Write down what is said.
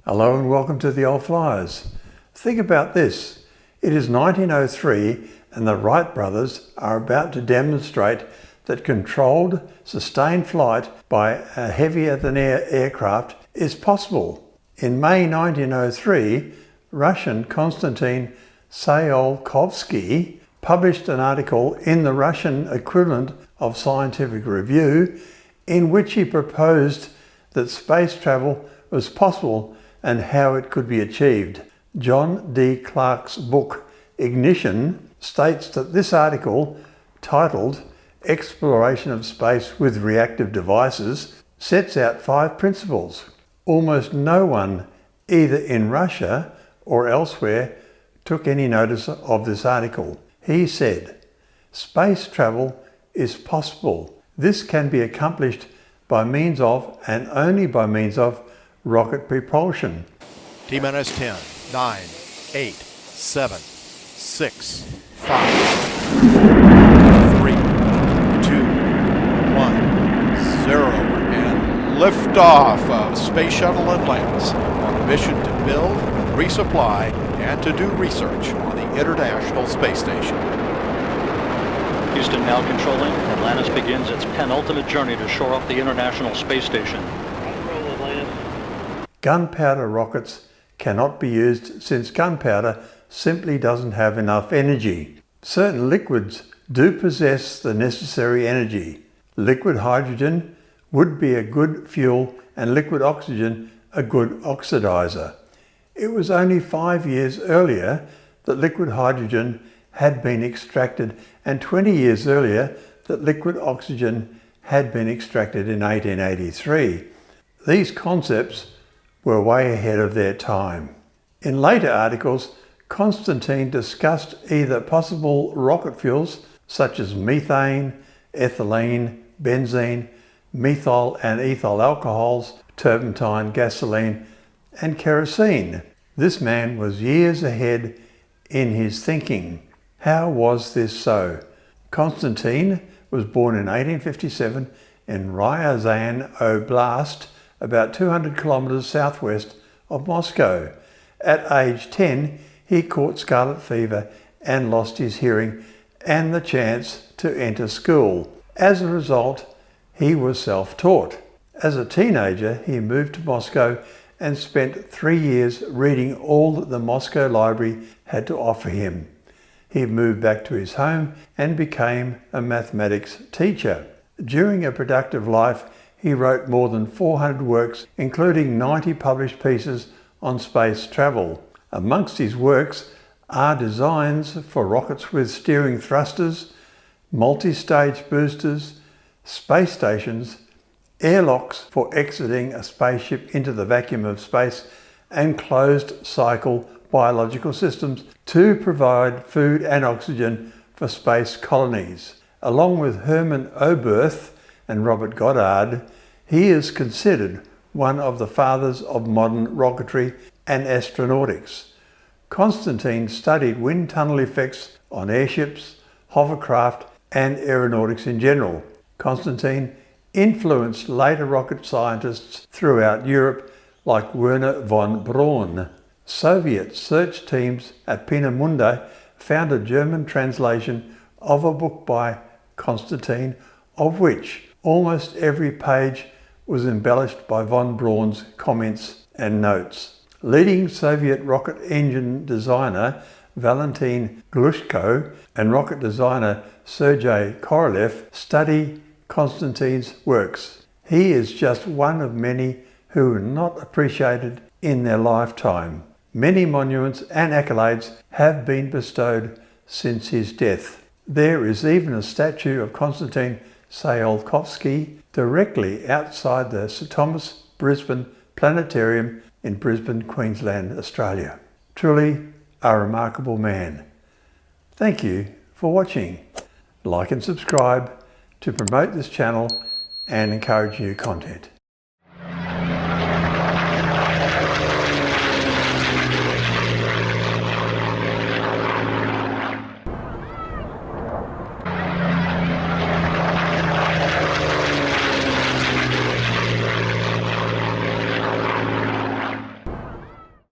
Hello and welcome to the old Fliers. Think about this. It is 1903 and the Wright brothers are about to demonstrate that controlled, sustained flight by a heavier than air aircraft is possible. In May 1903, Russian Konstantin Tsiolkovsky published an article in the Russian equivalent of Scientific Review in which he proposed that space travel was possible and how it could be achieved. John D. Clarke's book Ignition states that this article, titled Exploration of Space with Reactive Devices, sets out 5 principles. Almost no one, either in Russia or elsewhere, took any notice of this article. He said, "Space travel is possible. This can be accomplished by means of, and only by means of, rocket propulsion." T-minus 10, 9, 8, 7, 6, 5, 3, 2, 1, 0, and liftoff of Space Shuttle Atlantis on a mission to build, resupply, and to do research on the International Space Station. Houston now controlling. Atlantis begins its penultimate journey to shore up the International Space Station. Gunpowder rockets cannot be used since gunpowder simply doesn't have enough energy. Certain liquids do possess the necessary energy. Liquid hydrogen would be a good fuel and liquid oxygen a good oxidizer. It was only 5 years earlier that liquid hydrogen had been extracted, and 20 years earlier that liquid oxygen had been extracted in 1883. These concepts were way ahead of their time. In later articles, Konstantin discussed either possible rocket fuels such as methane, ethylene, benzene, methyl and ethyl alcohols, turpentine, gasoline, and kerosene. This man was years ahead in his thinking. How was this so? Konstantin was born in 1857 in Ryazan Oblast, about 200 kilometers southwest of Moscow. At age 10, he caught scarlet fever and lost his hearing and the chance to enter school. As a result, he was self-taught. As a teenager, he moved to Moscow and spent 3 years reading all that the Moscow Library had to offer him. He moved back to his home and became a mathematics teacher. During a productive life, he wrote more than 400 works, including 90 published pieces on space travel. Amongst his works are designs for rockets with steering thrusters, multi-stage boosters, space stations, airlocks for exiting a spaceship into the vacuum of space, and closed-cycle biological systems to provide food and oxygen for space colonies. Along with Hermann Oberth and Robert Goddard, he is considered one of the fathers of modern rocketry and astronautics. Konstantin studied wind tunnel effects on airships, hovercraft, and aeronautics in general. Konstantin influenced later rocket scientists throughout Europe like Wernher Von Braun. Soviet search teams at Pennemunde found a German translation of a book by Konstantin, of which almost every page was embellished by von Braun's comments and notes. Leading Soviet rocket engine designer Valentin Glushko and rocket designer Sergei Korolev study Konstantin's works. He is just one of many who were not appreciated in their lifetime. Many monuments and accolades have been bestowed since his death. There is even a statue of Konstantin Tsiolkovsky directly outside the Sir Thomas Brisbane Planetarium in Brisbane, Queensland, Australia. Truly a remarkable man. Thank you for watching. Like and subscribe to promote this channel and encourage new content.